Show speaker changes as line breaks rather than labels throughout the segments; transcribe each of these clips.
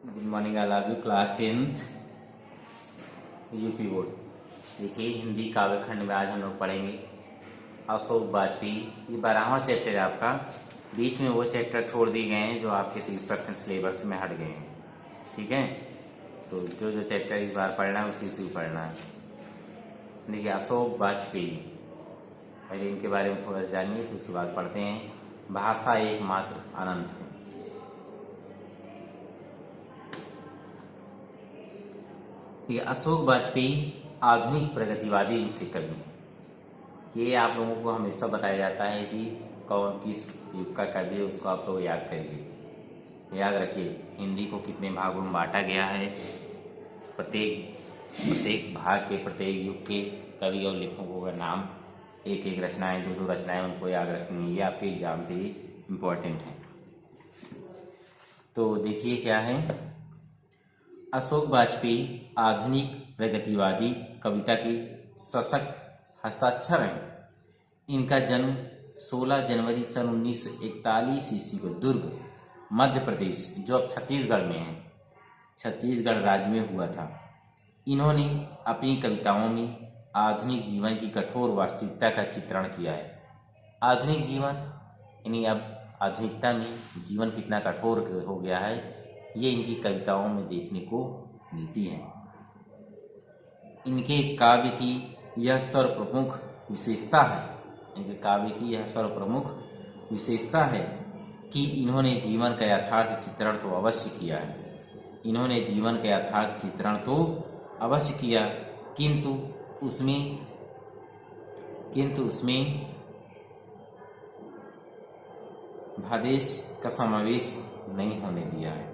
Good morning I love you class 10th UP board. देखिए हिंदी काव्य खंड में आज हम लोग पढ़ेंगे अशोक वाजपेयी। ये 12वां चैप्टर है आपका। बीच में वो चैप्टर छोड़ दिए गए हैं जो आपके 30% सिलेबस में हट गए हैं। ठीक है, तो जो जो चैप्टर इस बार पढ़ना है उसी से पढ़ना है। देखिए अशोक वाजपेयी, पहले इनके बारे में थोड़ा सा जानिए फिर उसके बाद पढ़ते हैं। भाषा एकमात्र अनंत है। ये अशोक वाजपेयी आधुनिक प्रगतिवादी युग के कवि हैं। ये आप लोगों को हमेशा बताया जाता है कि कौन किस युग का कवि है, उसको आप लोग याद करिए। याद रखिए हिंदी को कितने भागों में बांटा गया है। प्रत्येक भाग के प्रत्येक युग के कवि और लेखकों का नाम, एक एक रचनाएं, दो दो रचनाएं उनको याद रखनी है। ये आपके एग्जाम के लिए इम्पोर्टेंट है। तो देखिए क्या है, अशोक वाजपेयी आधुनिक प्रगतिवादी कविता की सशक्त हस्ताक्षर हैं। इनका जन्म 16 जनवरी सन 1941 ईस्वी को दुर्ग, मध्य प्रदेश, जो अब छत्तीसगढ़ में है, छत्तीसगढ़ राज्य में हुआ था। इन्होंने अपनी कविताओं में आधुनिक जीवन की कठोर वास्तविकता का चित्रण किया है। आधुनिक जीवन यानी अब आधुनिकता में जीवन कितना कठोर हो गया है, ये इनकी कविताओं में देखने को मिलती है। इनके काव्य की यह सर्वप्रमुख विशेषता है, इनके काव्य की यह सर्वप्रमुख विशेषता है कि इन्होंने जीवन का यथार्थ चित्रण तो अवश्य किया है। इन्होंने जीवन का यथार्थ चित्रण तो अवश्य किया, किंतु उसमें भादेश का समावेश नहीं होने दिया है।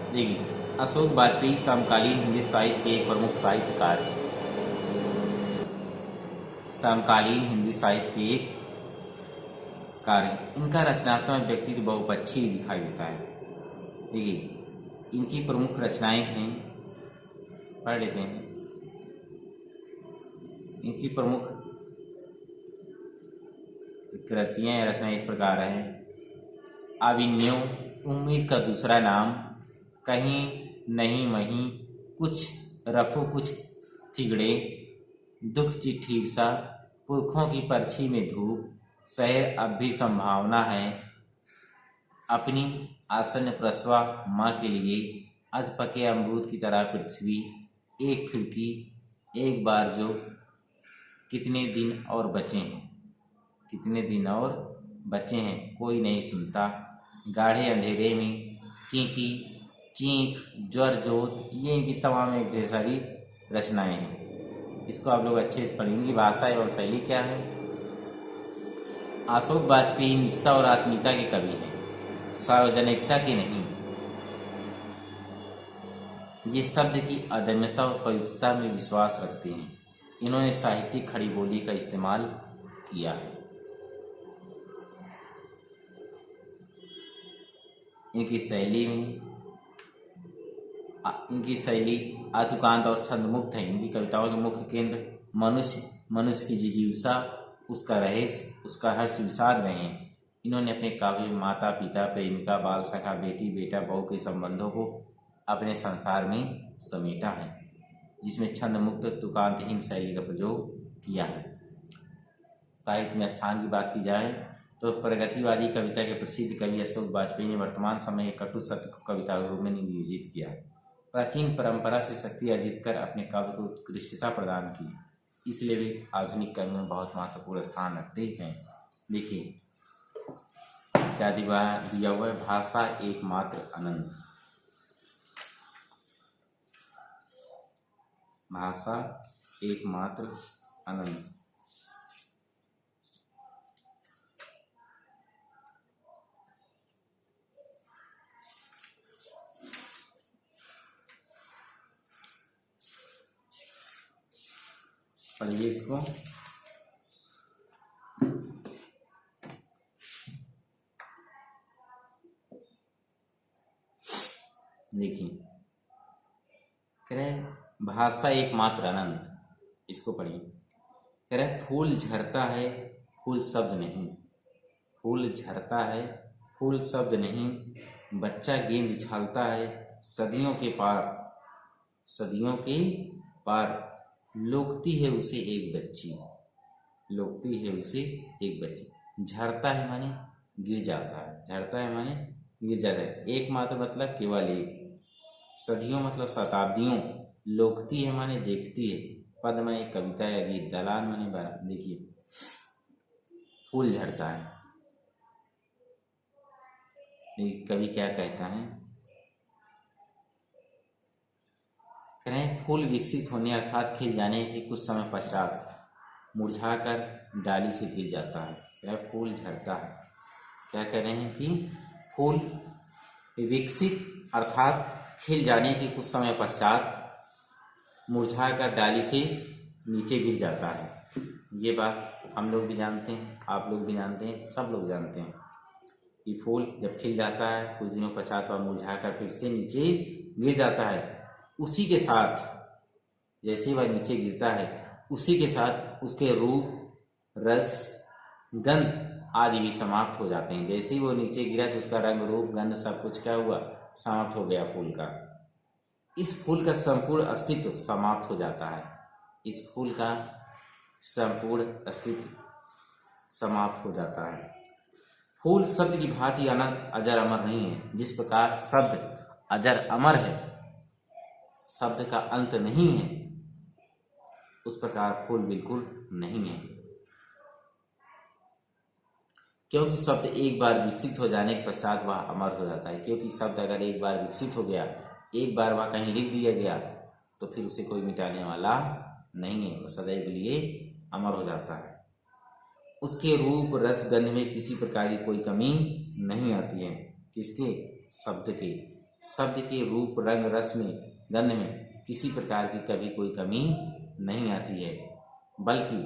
देखिए अशोक वाजपेयी समकालीन हिंदी साहित्य के एक प्रमुख साहित्यकार हैं। समकालीन हिंदी साहित्य के एक कार्य, इनका रचनात्मक व्यक्तित्व बहुपक्षीय दिखाई देता है। देखिए इनकी प्रमुख रचनाएं हैं, पढ़ लेते हैं। इनकी प्रमुख कृतियां या रचनाएं इस प्रकार हैं। अभिन्यो, उम्मीद का दूसरा नाम, कहीं नहीं वहीं, कुछ रफू कुछ थिगड़े, दुख चिट्ठी सा, पुरखों की परछी में धूप, शहर अब भी संभावना है, अपनी आसन्न प्रसवा माँ के लिए, अध पके अमरूद की तरह पृथ्वी, एक खिड़की, एक बार जो, कितने दिन और बचे हैं, कितने दिन और बचे हैं, कोई नहीं सुनता, गाढ़े अंधेरे में, चींटी, चीख, ज्वर जोत, ये इनकी तमाम एक ढेर सारी रचनाएं हैं। इसको आप लोग अच्छे से पढ़ेंगे। भाषा एवं शैली क्या है। अशोक वाजपेयी निष्ठा और आत्मीयता के कवि हैं, सार्वजनिकता के नहीं। जिस शब्द की अदम्यता और पवित्रता में विश्वास रखते हैं, इन्होंने साहित्यिक खड़ी बोली का इस्तेमाल किया है। इनकी शैली आतुकांत और छंदमुक्त है। इनकी कविताओं के मुख्य केंद्र मनुष्य की जिजीविषा, उसका रहस्य, उसका हर्ष विषाद रहे हैं। इन्होंने अपने काव्य में माता पिता, प्रेमिका, बाल सखा, बेटी बेटा, बहू के संबंधों को अपने संसार में समेटा है, जिसमें छंदमुक्त तुकांतहीन शैली का प्रयोग किया है। साहित्य में स्थान की बात की जाए तो प्रगतिवादी कविता के प्रसिद्ध कवि अशोक वाजपेयी ने वर्तमान समय के कटु सत्य को कविता के रूप में नियोजित किया है। प्राचीन परंपरा से शक्ति अर्जित कर अपने काव्य को उत्कृष्टता प्रदान की, इसलिए वे आधुनिक काव्य में बहुत महत्वपूर्ण स्थान रखते हैं। देखिए क्या दिया हुआ है, भाषा एकमात्र अनंत। भाषा एकमात्र अनंत। पढ़िए इसको। देखिए कह रहे भाषा एकमात्र अनंत, इसको पढ़िए। कह रहे फूल झरता है, फूल शब्द नहीं, फूल झरता है, फूल शब्द नहीं, बच्चा गेंद उछालता है सदियों के पार, सदियों के पार, लोकती है उसे एक बच्ची, लोकती है उसे एक बच्ची। झरता है माने गिर जाता है, झरता है माने गिर जाता है, एक मात्र मतलब केवल एक, सदियों मतलब शताब्दियों, लोकती है माने देखती है, पद माने कविता या गीत, दलाल माने देखिए फूल झड़ता है। कवि क्या कहता है, कह रहे हैं फूल विकसित होने अर्थात खिल जाने के कुछ समय पश्चात मुरझाकर डाली से गिर जाता है, कह रहे फूल झड़ता है। क्या कह रहे हैं कि फूल विकसित अर्थात खिल जाने के कुछ समय पश्चात मुरझाकर डाली से नीचे गिर जाता है। ये बात हम लोग भी जानते हैं, आप लोग भी जानते हैं, सब लोग जानते हैं कि फूल जब खिल जाता है कुछ दिनों पश्चात वह मुरझाकर फिर से नीचे गिर जाता है। उसी के साथ जैसे वह नीचे गिरता है उसी के साथ उसके रूप, रस, गंध आदि भी समाप्त हो जाते हैं। जैसे ही वो नीचे गिरा तो उसका रंग, रूप, गंध सब कुछ क्या हुआ, समाप्त हो गया फूल का। इस फूल का संपूर्ण अस्तित्व समाप्त हो जाता है, इस फूल का संपूर्ण अस्तित्व समाप्त हो जाता है। फूल शब्द की भांति अनंत अजर अमर नहीं है, जिस प्रकार शब्द अजर अमर है, शब्द का अंत नहीं है, उस प्रकार फूल बिल्कुल नहीं है। क्योंकि शब्द एक बार विकसित हो जाने के पश्चात वह अमर हो जाता है, क्योंकि शब्द अगर एक बार विकसित हो गया, एक बार वह कहीं लिख दिया गया तो फिर उसे कोई मिटाने वाला नहीं है, वह सदैव के लिए अमर हो जाता है। उसके रूप, रस, गंध में किसी प्रकार की कोई कमी नहीं आती है। किसके? शब्द के। शब्द के रूप, रंग, रस में, गंध में किसी प्रकार की कभी कोई कमी नहीं आती है, बल्कि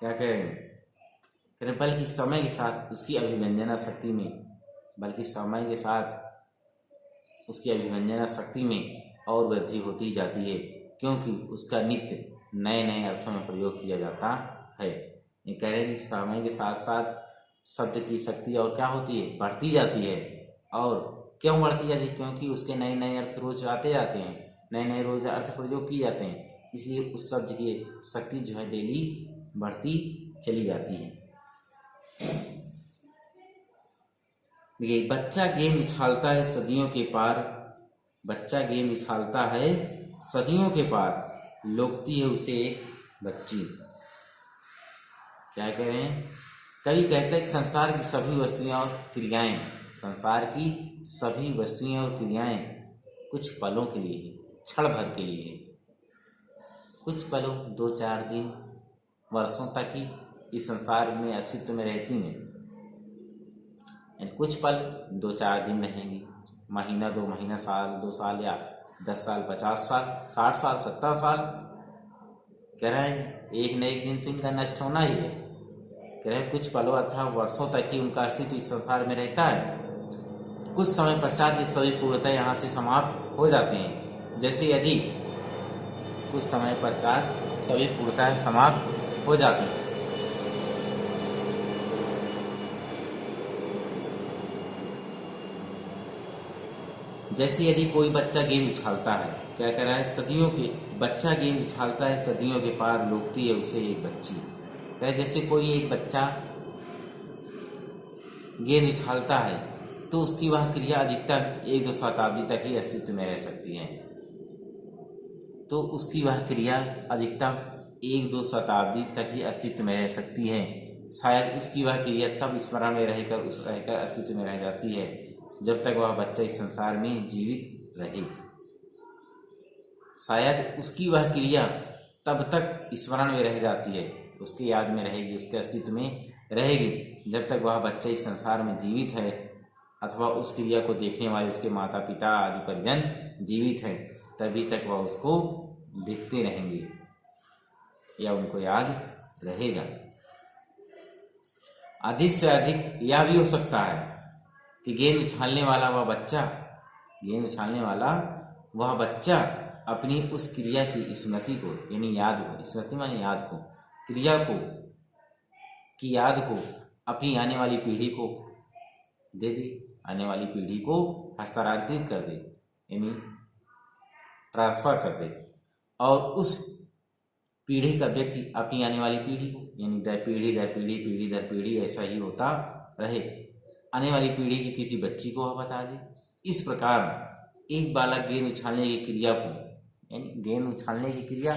क्या कह रहे हैं, बल्कि समय के साथ उसकी अभिव्यंजना शक्ति में, बल्कि समय के साथ उसकी अभिव्यंजना शक्ति में और वृद्धि होती जाती है, क्योंकि उसका नित्य नए नए अर्थों में प्रयोग किया जाता है। ये कह रहे हैं कि समय के साथ साथ शब्द की शक्ति और क्या होती है, बढ़ती जाती है। और क्यों बढ़ती जाती है? क्योंकि उसके नए नए अर्थ रोज आते जाते हैं, नए नए रोज अर्थ प्रयोग किए जाते हैं, इसलिए उस शब्द की शक्ति जो है डेली बढ़ती चली जाती है। देखिए, बच्चा गेंद उछालता है सदियों के पार, बच्चा गेंद उछालता है सदियों के पार, लोकती है उसे एक बच्ची। क्या कह रहे हैं? कवि कहते हैं कि संसार की सभी वस्तुएं और क्रियाएं, संसार की सभी वस्तुएं और क्रियाएं कुछ पलों के लिए है, क्षण भर के लिए है। कुछ पलों, 2-4 दिन, वर्षों तक ही इस संसार में अस्तित्व में रहती हैं। कुछ पल 2-4 दिन रहेंगी, महीना, 2 महीना, साल, 2 साल, या 10 साल, 50 साल, 60 साल, 70 साल। कह रहे हैं एक न एक दिन तो इनका नष्ट होना ही है। कह रहे हैं कुछ पलों अथवा वर्षों तक ही उनका अस्तित्व इस संसार में रहता है। कुछ समय पश्चात ये सभी पूर्णतः यहाँ से समाप्त हो जाते हैं। जैसे यदि कुछ समय पश्चात सभी पूर्णतः समाप्त हो जाते हैं। जैसे यदि कोई बच्चा गेंद उछालता है, क्या कह रहा है, सदियों के बच्चा गेंद उछालता है सदियों के पार, लोकती है उसे एक बच्ची। कह जैसे कोई एक बच्चा गेंद उछालता है तो उसकी वह क्रिया अधिकतम 1-2 शताब्दी तक ही अस्तित्व में रह सकती है। तो उसकी वह क्रिया अधिकतम 1-2 शताब्दी तक ही अस्तित्व में रह सकती है। शायद उसकी वह क्रिया तब स्मरण में रहकर अस्तित्व में रह जाती है जब तक वह बच्चा इस संसार में जीवित रहे। शायद उसकी वह क्रिया तब तक स्मरण में रह जाती है, उसकी याद में रहेगी, उसके अस्तित्व में रहेगी जब तक वह बच्चा इस संसार में जीवित है, अथवा उस क्रिया को देखने वाले उसके माता पिता आदि परिजन जीवित हैं, तभी तक वह उसको देखते रहेंगे या उनको याद रहेगा। अधिक से अधिक यह भी हो सकता है कि गेंद उछालने वाला वह बच्चा अपनी उस क्रिया की स्मृति को, यानी याद को, स्मृति माने याद को, क्रिया को की याद को अपनी आने वाली पीढ़ी को दे दे, आने वाली पीढ़ी को हस्तांतरित कर दे, यानी ट्रांसफर कर दे, और उस पीढ़ी का व्यक्ति अपनी आने वाली पीढ़ी को, यानी दर पीढ़ी दर पीढ़ी, पीढ़ी दर पीढ़ी ऐसा ही होता रहे, आने वाली पीढ़ी की किसी बच्ची को वह बता दे। इस प्रकार एक बालक गेंद उछालने की क्रिया को, यानी गेंद उछालने की क्रिया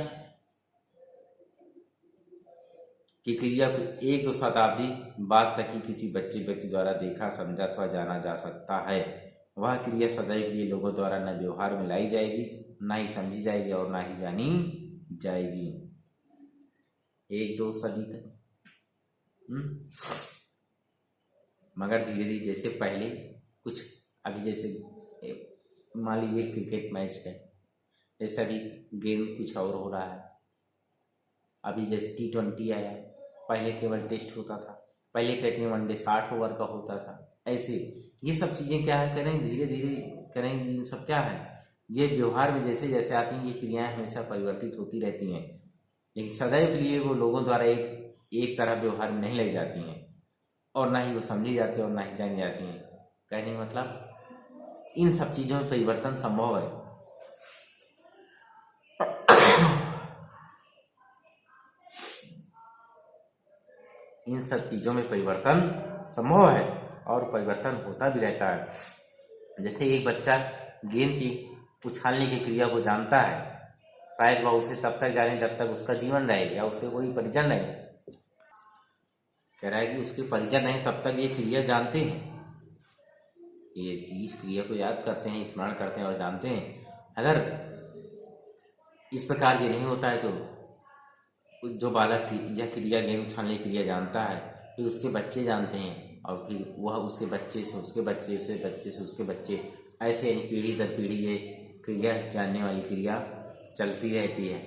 को 1-2 शताब्दी बाद तक ही किसी बच्चे व्यक्ति द्वारा देखा, समझा अथवा जाना जा सकता है। वह क्रिया सदैव के लिए लोगों द्वारा न व्यवहार में लाई जाएगी, ना ही समझी जाएगी और ना ही जानी जाएगी 1-2 सदी तक। मगर धीरे धीरे जैसे पहले कुछ, अभी जैसे मान लीजिए क्रिकेट मैच है, जैसे अभी गेम कुछ और हो रहा है। अभी जैसे T20 आया, पहले केवल टेस्ट होता था, पहले कहते हैं वनडे 60 ओवर का होता था। ऐसे ये सब चीज़ें क्या है, करेंगे धीरे धीरे करेंगे। इन सब क्या है, ये व्यवहार में जैसे जैसे आती हैं, ये क्रियाएं हमेशा परिवर्तित होती रहती हैं, लेकिन सदैव के लिए वो लोगों द्वारा एक तरह व्यवहार में नहीं लाई जाती हैं, और ना ही वो समझी जाती है और ना ही जानी जाती हैं। कहने का मतलब इन सब चीज़ों में परिवर्तन संभव है। इन सब चीज़ों में परिवर्तन संभव है और परिवर्तन होता भी रहता है। जैसे एक बच्चा गेंद की उछालने की क्रिया को जानता है, शायद वह उसे तब तक जाने जब तक उसका जीवन रहे या उसके कोई परिजन रहे। कह रहा है कि उसके परिजन नहीं तब तक ये क्रिया जानते हैं, ये इस क्रिया को याद करते हैं, स्मरण करते हैं और जानते हैं। अगर इस प्रकार ये नहीं होता है तो जो बालक की यह क्रिया गेंद उछालने की क्रिया जानता है, फिर उसके बच्चे जानते हैं, और फिर वह उसके बच्चे से उसके बच्चे से बच्चे से उसके बच्चे, ऐसे यानी पीढ़ी दर पीढ़ी ये क्रिया जानने वाली क्रिया चलती रहती है।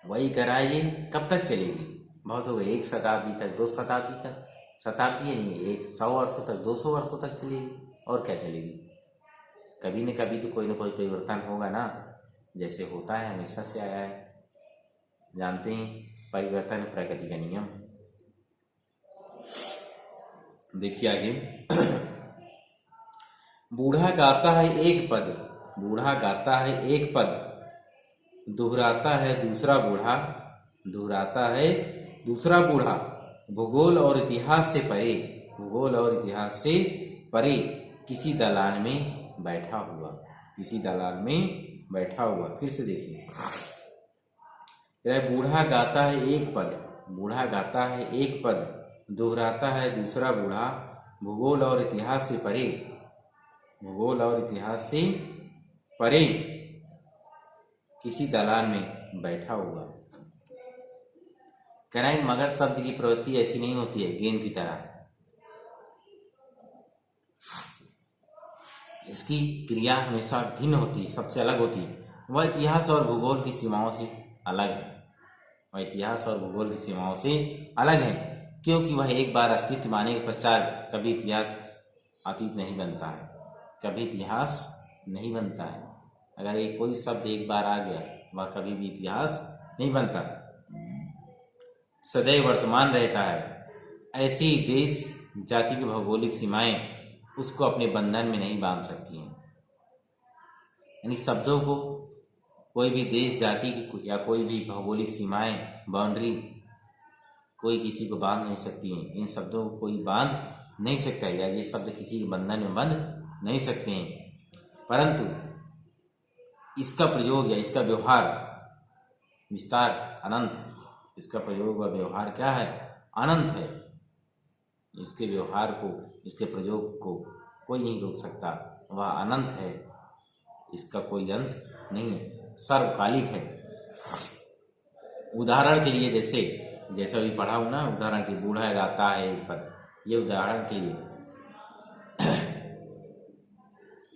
वही कह रहा है, ये कब तक चलेगी? बहुत हो गए 1 शताब्दी तक, 2 शताब्दी तक, शताब्दी नहीं 100 वर्षों तक, 200 वर्षों तक चलेगी। और क्या चलेगी? कभी न कभी तो कोई ना कोई परिवर्तन होगा ना, जैसे होता है हमेशा से आया है। जानते हैं परिवर्तन प्रकृति का नियम। देखिए आगे बूढ़ा गाता है एक पद, बूढ़ा गाता है एक पद, दोहराता है दूसरा बूढ़ा, दोहराता है दूसरा बूढ़ा, भूगोल और इतिहास से परे, भूगोल और इतिहास से परे, किसी दलान में बैठा हुआ, किसी दलान में बैठा हुआ। फिर से देखिए, बूढ़ा गाता है एक पद, बूढ़ा गाता है एक पद, दोहराता है दूसरा बूढ़ा, भूगोल और इतिहास से परे, भूगोल और इतिहास से परे, किसी दलान में बैठा हुआ। कह रहा है मगर शब्द की प्रवृत्ति ऐसी नहीं होती है गेंद की तरह, इसकी क्रिया हमेशा भिन्न होती है, सबसे अलग होती है। वह इतिहास और भूगोल की सीमाओं से अलग है, वह इतिहास और भूगोल की सीमाओं से अलग है, क्योंकि वह एक बार अस्तित्व माने के पश्चात कभी इतिहास अतीत नहीं बनता है, कभी इतिहास नहीं बनता है। अगर एक कोई शब्द एक बार आ गया वह कभी भी इतिहास नहीं बनता, सदैव वर्तमान रहता है। ऐसी देश जाति की भौगोलिक सीमाएं उसको अपने बंधन में नहीं बांध सकती हैं। यानी शब्दों को कोई भी देश जाति की या कोई भी भौगोलिक सीमाएं, बाउंड्री कोई किसी को बांध नहीं सकती हैं। इन शब्दों को कोई बांध नहीं सकता या ये शब्द किसी के बंधन में बंध नहीं सकते हैं, परंतु इसका प्रयोग या इसका व्यवहार विस्तार अनंत है। इसका प्रयोग व व्यवहार क्या है? अनंत है। इसके व्यवहार को, इसके प्रयोग को कोई नहीं रोक सकता, वह अनंत है, इसका कोई अंत नहीं है, सर्वकालिक है। उदाहरण के लिए जैसे अभी पढ़ा हूं ना, उदाहरण के बूढ़ा गाता है एक पद, ये उदाहरण के लिए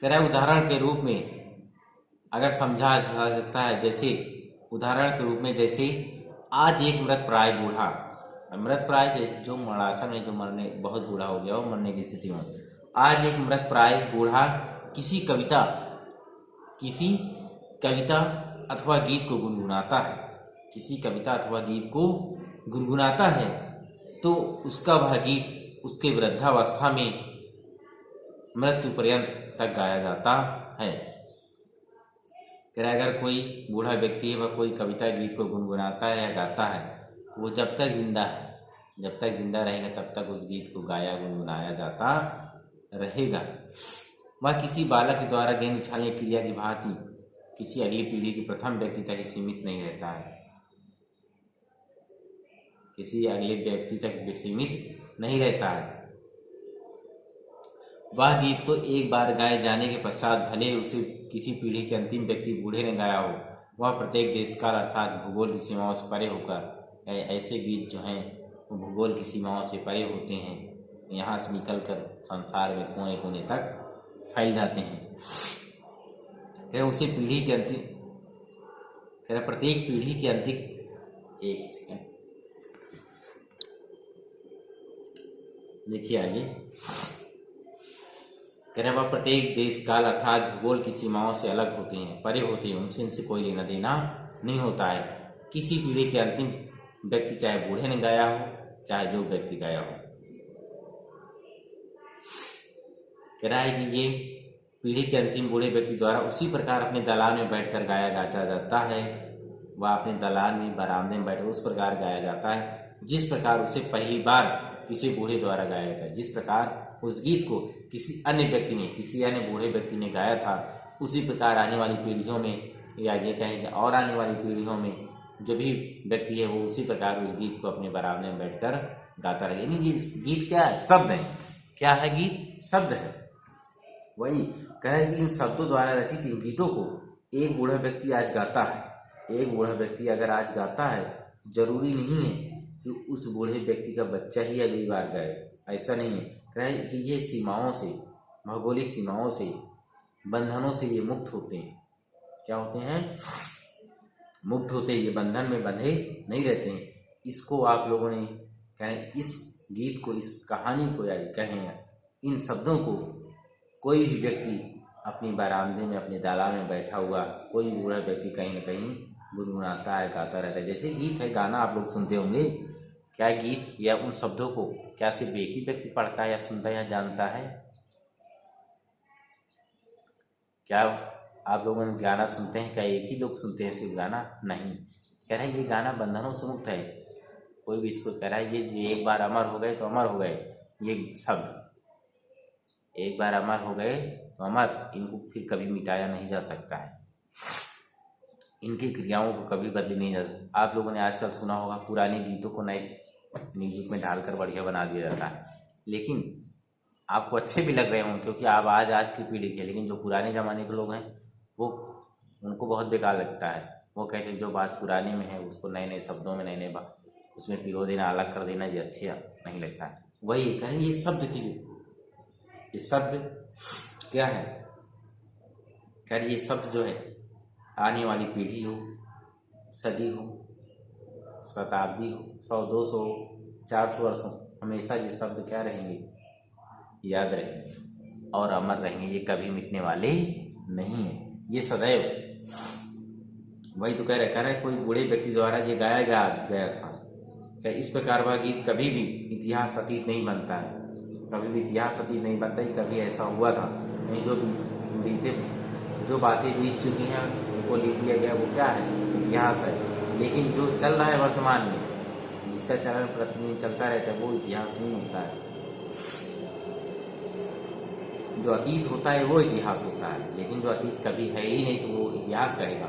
कह रहा है। उदाहरण के रूप में अगर समझा जा सकता है, जैसे उदाहरण के रूप में जैसे आज एक मृत प्राय बूढ़ा, मृत प्राय जो मरासन में जो मरने बहुत बूढ़ा हो गया हो, मरने की स्थिति में, आज एक मृत प्राय बूढ़ा किसी कविता अथवा गीत को गुनगुनाता है, किसी कविता अथवा गीत को गुनगुनाता है, तो उसका वह गीत उसके वृद्धावस्था में मृत्यु पर्यंत तक गाया जाता है। फिर अगर कोई बूढ़ा व्यक्ति है वह कोई कविता गीत को गुनगुनाता है या गाता है तो वो जब तक जिंदा है, जब तक जिंदा रहेगा तब तक उस गीत को गाया गुनगुनाया जाता रहेगा। वह किसी बालक द्वारा गेंद उछालने की क्रिया की भांति किसी अगली पीढ़ी के प्रथम व्यक्ति तक ही सीमित नहीं रहता है, किसी अगले व्यक्ति तक सीमित नहीं रहता है। वह गीत तो एक बार गाए जाने के पश्चात भले उसे किसी पीढ़ी के अंतिम व्यक्ति बूढ़े ने गाया हो, वह प्रत्येक देश काल अर्थात भूगोल की सीमाओं से परे होकर ऐसे गीत जो हैं वो भूगोल की सीमाओं से परे होते हैं, यहाँ से निकलकर संसार में कोने कोने तक फैल जाते हैं। फिर उसे पीढ़ी के अंतिम, फिर प्रत्येक पीढ़ी के अंतिम, एक सेकेंड देखिए आगे, कह रहे वह प्रत्येक देश काल अर्थात भूगोल की सीमाओं से अलग होते हैं, परे होते हैं, उनसे इनसे कोई लेना देना नहीं होता है। किसी पीढ़ी के अंतिम व्यक्ति चाहे बूढ़े ने गाया हो चाहे जो व्यक्ति गाया हो, कह रहा है कि ये पीढ़ी के अंतिम बूढ़े व्यक्ति द्वारा उसी प्रकार अपने दलान में बैठकर गाया गाचा जाता है, वह अपने दलान में बरामदे में बैठकर उस प्रकार गाया जाता है जिस प्रकार उसे पहली बार किसी बूढ़े द्वारा गाया था। जिस प्रकार उस गीत को किसी अन्य व्यक्ति ने, किसी अन्य बूढ़े व्यक्ति ने गाया था, उसी प्रकार आने वाली पीढ़ियों में, या ये कहेंगे और आने वाली पीढ़ियों में जो भी व्यक्ति है वो उसी प्रकार उस गीत को अपने बरामदे में बैठकर गाता रहे। यानी ये गीत क्या है? शब्द है। क्या है? गीत शब्द है। वही कह रहे हैं कि इन शब्दों द्वारा रचित इन गीतों को एक बूढ़ा व्यक्ति आज गाता है। एक बूढ़ा व्यक्ति अगर आज गाता है, जरूरी नहीं है कि उस बूढ़े व्यक्ति का बच्चा ही अगली बार गाए, ऐसा नहीं है। कह रहे हैं कि ये सीमाओं से, भौगोलिक सीमाओं से, बंधनों से ये मुक्त होते हैं। क्या होते हैं? मुक्त होते हैं, ये बंधन में बंधे नहीं रहते हैं। इसको आप लोगों ने कहें, इस गीत को, इस कहानी को, या कहें इन शब्दों को कोई भी व्यक्ति अपनी बरामदे में, अपने दालान में बैठा हुआ कोई बूढ़ा व्यक्ति कहीं ना कहीं गुनगुनाता है, गाता रहता है। जैसे गीत है, गाना आप लोग सुनते होंगे, क्या गीत या उन शब्दों को क्या सिर्फ एक ही व्यक्ति पढ़ता है या सुनता है या जानता है? क्या आप लोगों ने गाना सुनते हैं, क्या एक ही लोग सुनते हैं सिर्फ गाना? नहीं। कह रहा है ये गाना बंधनों से मुक्त है। कोई भी इसको कह रहा है ये एक बार अमर हो गए तो अमर हो गए, ये शब्द एक बार अमर हो गए तो अमर, इनको फिर कभी मिटाया नहीं जा सकता है, इनकी क्रियाओं को कभी बदली नहीं जा सकता। आप लोगों ने आजकल सुना होगा पुराने गीतों को नए म्यूजिक में डालकर बढ़िया बना दिया जाता है, लेकिन आपको अच्छे भी लग रहे होंगे क्योंकि आप आज की पीढ़ी के, लेकिन जो पुराने ज़माने के लोग हैं वो, उनको बहुत बेकार लगता है। वो कहते हैं जो बात पुराने में है उसको नए नए शब्दों में, नए नए बात उसमें पिरो देना, अलग कर देना, ये अच्छा नहीं लगता है। वही कहें ये शब्द की, ये शब्द क्या है? खैर ये शब्द जो है आने वाली पीढ़ी हो, सदी हो, शताब्दी हो, 100, 200, 400 वर्ष हो, हमेशा ये शब्द क्या रहेंगे? याद रहेंगे और अमर रहेंगे। ये कभी मिटने वाले नहीं है, ये सदैव। वही तो कह रहा है कोई बूढ़े व्यक्ति द्वारा ये गाया गया था। क्या इस प्रकार वह गीत कभी भी इतिहास अतीत नहीं बनता है, कभी भी इतिहास अतीत नहीं बनता है। कभी ऐसा हुआ था नहीं, जो बातें बीत चुकी हैं उनको लिख दिया गया, वो क्या है? इतिहास है। लेकिन जो चल रहा है वर्तमान में, जिसका चलन प्रतिदिन चलता रहता है, वो इतिहास नहीं होता है। जो अतीत होता है वो इतिहास होता है, लेकिन जो अतीत कभी है ही नहीं तो वो इतिहास कहेगा।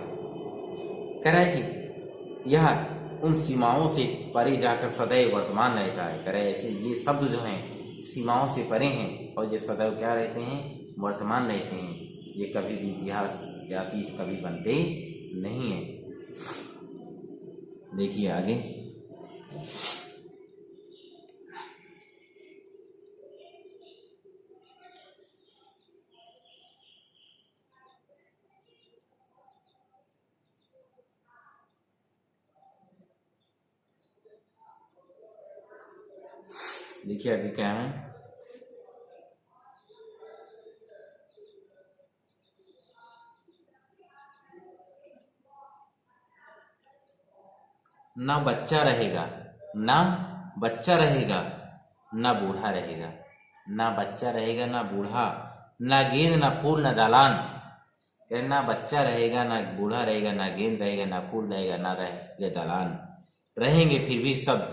कह रहा है कि यह उन सीमाओं से परे जाकर सदैव वर्तमान रहता है। कह रहे ऐसे ये शब्द जो हैं सीमाओं से परे हैं और ये सदैव क्या रहते हैं? वर्तमान रहते हैं। ये कभी भी इतिहास या अतीत कभी बनते नहीं है। देखिए आगे, देखिए अभी क्या है, ना बच्चा रहेगा ना बच्चा रहेगा ना बूढ़ा रहेगा, ना बच्चा रहेगा ना बूढ़ा, ना गेंद ना फूल ना दालान। ना बच्चा रहेगा ना बूढ़ा रहेगा, ना गेंद रहेगा ना फूल रहेगा, ना रहेगा दालान। रहेंगे फिर भी शब्द,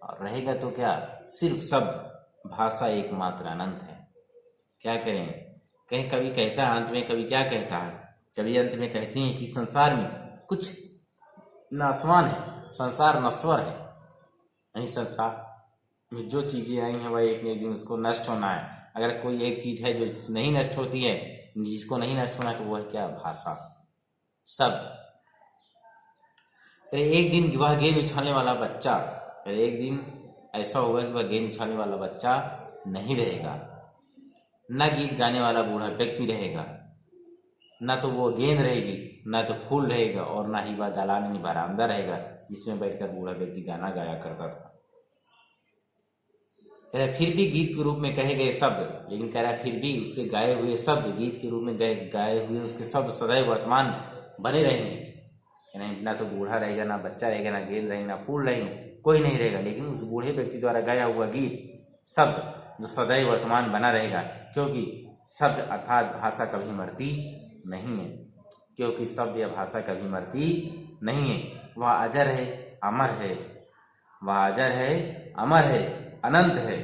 और रहेगा तो क्या, सिर्फ शब्द। भाषा एकमात्र अनंत है। क्या करें, कहीं कवि कहता है अंत में, कवि क्या कहता है, कवि अंत में कहते हैं कि संसार में कुछ नासवान है, संसार नश्वर है। यानी संसार में जो चीज़ें आई हैं वह एक न एक दिन उसको नष्ट होना है। अगर कोई एक चीज़ है जो नहीं नष्ट होती है, जिसको नहीं नष्ट होना, तो वह क्या, भाषा, शब्द। अरे एक दिन वह गेंद उछालने वाला बच्चा, अरे एक दिन ऐसा होगा कि वह गेंद उछालने वाला बच्चा नहीं रहेगा, न गीत गाने वाला बूढ़ा व्यक्ति रहेगा, न तो वो गेंद रहेगी, न तो फूल रहेगा, और ना ही वह दालान यानी बरामदा रहेगा जिसमें बैठकर बूढ़ा व्यक्ति गाना गाया करता था। कह रहा फिर भी गीत के रूप में कहे गए शब्द, लेकिन कह रहा फिर भी उसके गाए हुए शब्द, गीत के रूप में गाए हुए उसके शब्द सदैव वर्तमान बने रहेंगे। यानी ना तो बूढ़ा रहेगा, ना बच्चा रहेगा, ना गेंद रहेगा, ना फूल रहेंगे, कोई नहीं रहेगा, लेकिन उस बूढ़े व्यक्ति द्वारा गाया हुआ गीत शब्द जो सदैव वर्तमान बना रहेगा। क्योंकि शब्द अर्थात भाषा कभी मरती नहीं है, क्योंकि शब्द या भाषा कभी मरती नहीं है। वह अजर है, अमर है, वह अजर है, अमर है, अनंत है।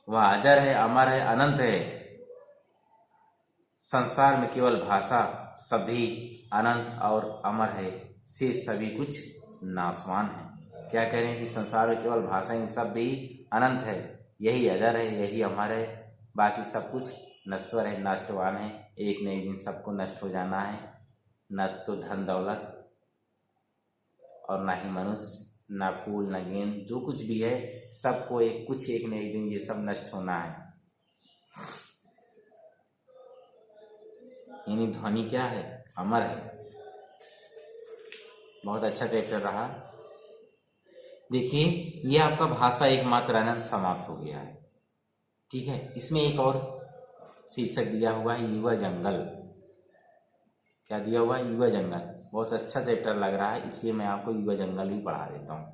वह अजर है, अमर है, अनंत है। संसार में केवल भाषा सभी अनंत और अमर है, से सभी कुछ नाशवान है। क्या कह रहे हैं कि संसार में केवल भाषा इन सब भी अनंत है, यही अजर है, यही अमर है, बाकी सब कुछ नश्वर है, नष्टवान है। एक न एक दिन सबको नष्ट हो जाना है। न तो धन दौलत और ना ही मनुष्य, ना फूल ना गेंद, जो कुछ भी है सबको एक न एक दिन ये सब नष्ट होना है। यानी ध्वनि क्या है, अमर है। बहुत अच्छा चैप्टर रहा। देखिए ये आपका भाषा एकमात्र अनंत समाप्त हो गया है। ठीक है, इसमें एक और शीर्षक दिया हुआ है, युवा जंगल। क्या दिया हुआ है, युवा जंगल। बहुत अच्छा चैप्टर लग रहा है, इसलिए मैं आपको युवा जंगल भी पढ़ा देता हूँ।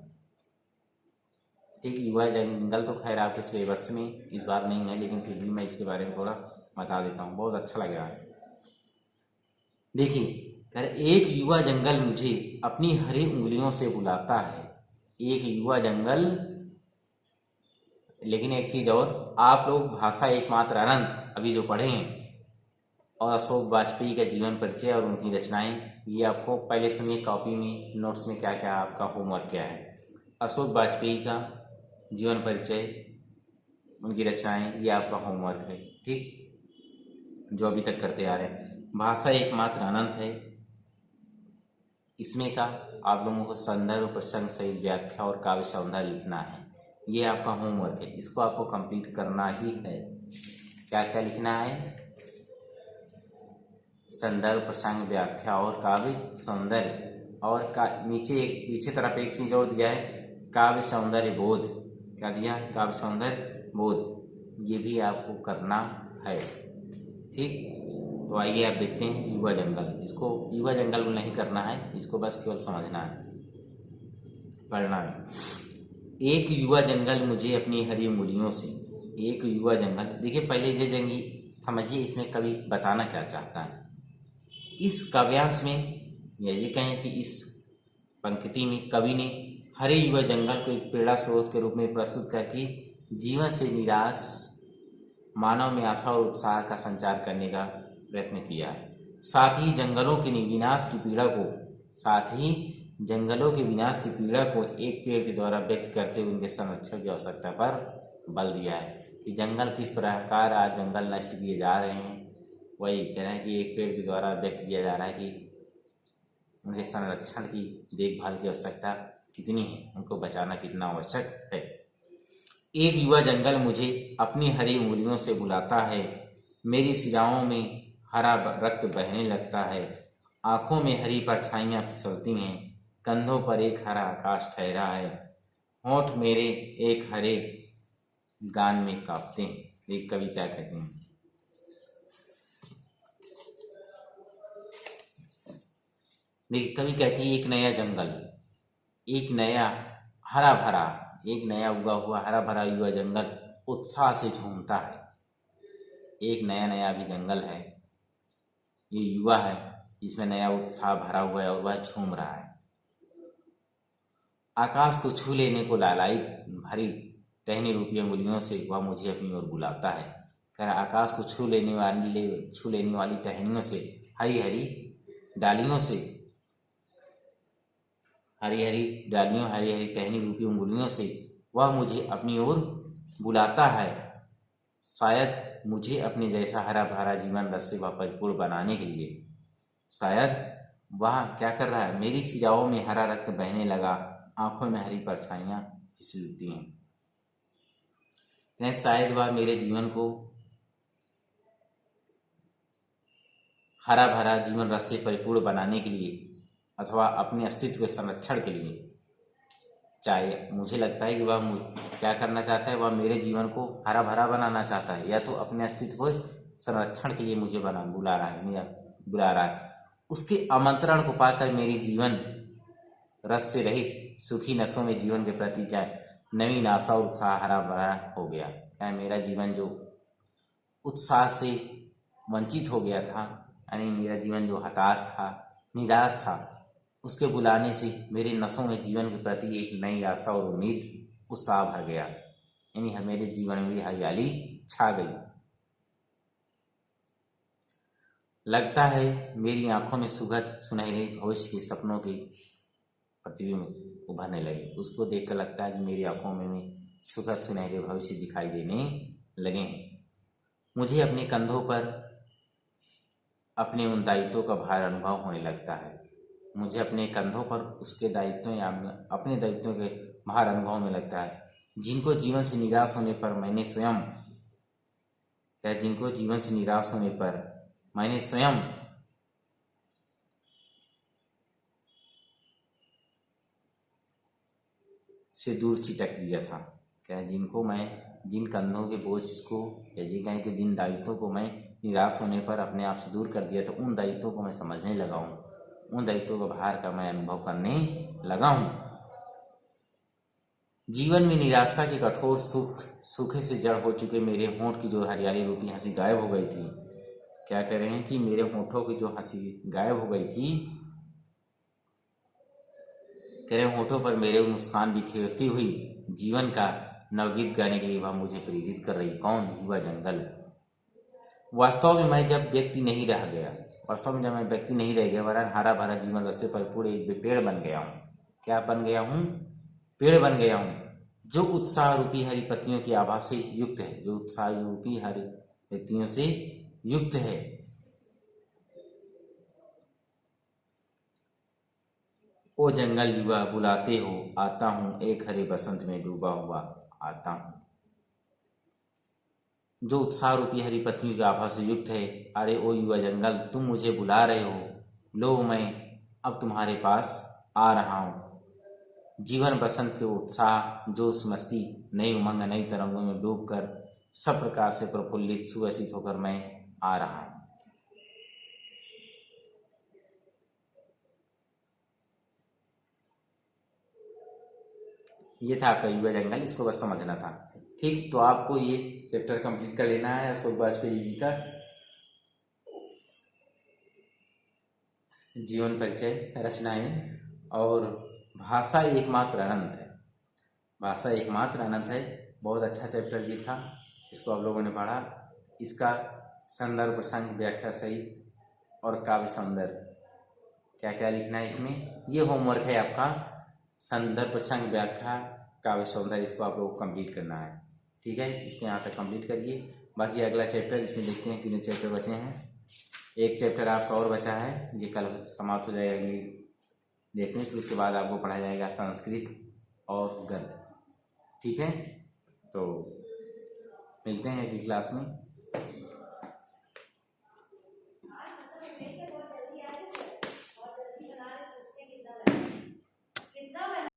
ठीक, युवा जंगल तो खैर आपके सिलेबस में इस बार नहीं है, लेकिन फिर भी मैं इसके बारे में थोड़ा बता देता हूँ, बहुत अच्छा लग रहा है। देखिए, एक युवा जंगल मुझे अपनी हरी उंगलियों से बुलाता है। एक युवा जंगल, लेकिन एक चीज और, आप लोग भाषा एकमात्र अनंत अभी जो पढ़े हैं, और अशोक वाजपेयी का जीवन परिचय और उनकी रचनाएं, ये आपको पहले सुनिए कॉपी में, नोट्स में क्या क्या आपका होमवर्क क्या है। अशोक वाजपेयी का जीवन परिचय, उनकी रचनाएं, ये आपका होमवर्क है। ठीक, जो अभी तक करते आ रहे हैं। भाषा एकमात्र अनंत है, इसमें का आप लोगों को संदर्भ, प्रसंग सहित व्याख्या और काव्य सौंदर्य लिखना है। ये आपका होमवर्क है, इसको आपको कंप्लीट करना ही है। क्या क्या लिखना है, संदर्भ, प्रसंग, व्याख्या और काव्य सौंदर्य, और नीचे एक पीछे तरफ एक चीज और दिया है, काव्य सौंदर्य बोध। क्या दिया है, काव्य सौंदर्य बोध, ये भी आपको करना है। ठीक, तो आइए आप देखते हैं युवा जंगल। इसको युवा जंगल में नहीं करना है, इसको बस केवल समझना है, पढ़ना है। एक युवा जंगल मुझे अपनी हरी उंगलियों से, एक युवा जंगल। देखिए पहले ये जंगी समझिए, इसमें कवि बताना क्या चाहता है। इस काव्यांश में, या ये कहें कि इस पंक्ति में कवि ने हरे युवा जंगल को एक प्रेरणा स्रोत के रूप में प्रस्तुत करके जीवन से निराश मानव में आशा और उत्साह का संचार करने का प्रयत्न किया है। साथ ही जंगलों के विनाश की पीड़ा को, साथ ही जंगलों के विनाश की पीड़ा को एक पेड़ के द्वारा व्यक्त करते हुए उनके संरक्षण की आवश्यकता पर बल दिया है कि जंगल किस प्रकार आज जंगल नष्ट किए जा रहे हैं। वही कह रहे हैं कि एक पेड़ के द्वारा व्यक्त किया जा रहा है कि उनके संरक्षण की, देखभाल की आवश्यकता कितनी है, उनको बचाना कितना आवश्यक है। एक युवा जंगल मुझे अपनी हरी उंगलियों से बुलाता है, मेरी सिराओं में हरा रक्त बहने लगता है, आंखों में हरी परछाइयां फिसलती हैं, कंधों पर एक हरा आकाश ठहरा है, होंठ मेरे एक हरे गान में कांपते हैं। एक कवि क्या कहते हैं, देखिए कवि कहती है एक नया जंगल, एक नया हरा भरा एक नया उगा हुआ हरा भरा युवा जंगल उत्साह से झूमता है। एक नया नया अभी जंगल है, ये युवा है जिसमें नया उत्साह भरा हुआ है और वह झूम रहा है। आकाश को छू लेने को लालायित भरी टहनी रूपी अंगुलियों से वह मुझे अपनी ओर बुलाता है। कह रहा आकाश को छू लेने वाली टहनियों से, हरी हरी डालियों से, हरी हरी टहनी रूपी अंगुलियों से वह मुझे अपनी ओर बुलाता है। शायद मुझे अपने जैसा हरा भरा जीवन रस से वह परिपूर्ण बनाने के लिए। शायद वह क्या कर रहा है, मेरी सिराओं में हरा रक्त बहने लगा, आंखों में हरी परछाइयां फिसलती हैं। शायद वह मेरे जीवन को हरा भरा जीवन रस से परिपूर्ण बनाने के लिए अथवा अपने अस्तित्व के संरक्षण के लिए, चाहे मुझे लगता है कि वह क्या करना चाहता है, वह मेरे जीवन को हरा भरा बनाना चाहता है, या तो अपने अस्तित्व को संरक्षण के लिए मुझे बुला रहा है। उसके आमंत्रण को पाकर मेरी जीवन रस से रहित सुखी नसों में जीवन के प्रति नवीन आशा और उत्साह हरा भरा हो गया। मेरा जीवन जो उत्साह से वंचित हो गया था, यानी मेरा जीवन जो हताश था, निराश था, उसके बुलाने से मेरे नसों में जीवन के प्रति एक नई आशा और उम्मीद, उत्साह भर गया। यानी मेरे जीवन में भी हरियाली छा गई। लगता है मेरी आंखों में सुगंध सुनहरे भविष्य के सपनों के प्रतिबिंब उभरने लगे। उसको देखकर लगता है कि मेरी आंखों में सुगंध सुनहरे भविष्य दिखाई देने लगे हैं। मुझे अपने कंधों पर अपने उन दायित्वों का भार अनुभव होने लगता है। मुझे अपने कंधों पर उसके दायित्वों या अपने दायित्वों के भार अनुभव होने लगता है, जिनको जीवन से निराश होने पर मैंने स्वयं से दूर छिटक दिया था। जिन कंधों के बोझ को, या ये कहें कि जिन दायित्वों को मैं निराश होने पर अपने आप से दूर कर दिया था, उन दायित्वों को मैं समझने लगा हूँ, उन दायित्वों का भार का मैं अनुभव करने लगा हूँ। जीवन में निराशा के कठोर सूखे से जड़ हो चुके मेरे होंठ की जो हरियाली रूपी हंसी गायब हो गई थी। क्या कह रहे हैं कि मेरे होंठों की जो हंसी गायब हो गई थी, कह रहे होंठों पर मेरे मुस्कान बिखेरती हुई जीवन का नवगीत गाने के लिए वह मुझे प्रेरित कर रही। कौन? युवा जंगल। वास्तव में मैं जब व्यक्ति नहीं रह गया, वरन हरा भरा जीवन रस से परिपूर्ण एक पेड़ बन गया हूँ। क्या बन गया हूँ? पेड़ बन गया हूँ, जो उत्साह रूपी हरी पत्तियों की आभा से युक्त है, ओ जंगल युवा बुलाते हो, आता हूँ एक हरे बसंत में डूबा हुआ आता हूँ। जो उत्साह रूपी हरी पत्तियों की आभा से युक्त है, अरे ओ युवा जंगल, तुम मुझे बुला रहे हो, लो मैं अब तुम्हारे पास आ रहा हूँ। जीवन बसंत के उत्साह, जोश, मस्ती, नई उमंग, नई तरंगों में डूबकर सब प्रकार से प्रफुल्लित सुवसित होकर मैं आ रहा हूँ। ये था आपका युवा जंगल, इसको बस समझना था। ठीक, तो आपको ये चैप्टर कंप्लीट कर लेना है अशोक वाजपेयी जी का जीवन परिचय, रचनाएं और भाषा एकमात्र अनंत है। भाषा एकमात्र अनंत है, बहुत अच्छा चैप्टर जी था, इसको आप लोगों ने पढ़ा। इसका संदर्भ, प्रसंग, व्याख्या सहित और काव्य सौंदर्य क्या क्या लिखना है इसमें, ये होमवर्क है आपका। संदर्भ, प्रसंग, व्याख्या, काव्य सौंदर्य, इसको आप लोगों को कंप्लीट करना है। ठीक है, इसको यहाँ तक कंप्लीट करिए। बाकी अगला चैप्टर, इसमें देखते हैं कितने चैप्टर बचे हैं। एक चैप्टर आपका और बचा है, ये कल समाप्त हो जाएगा अगली डेट में। फिर उसके बाद आपको पढ़ा जाएगा संस्कृत और गद्य। ठीक है, तो मिलते हैं अगली क्लास में।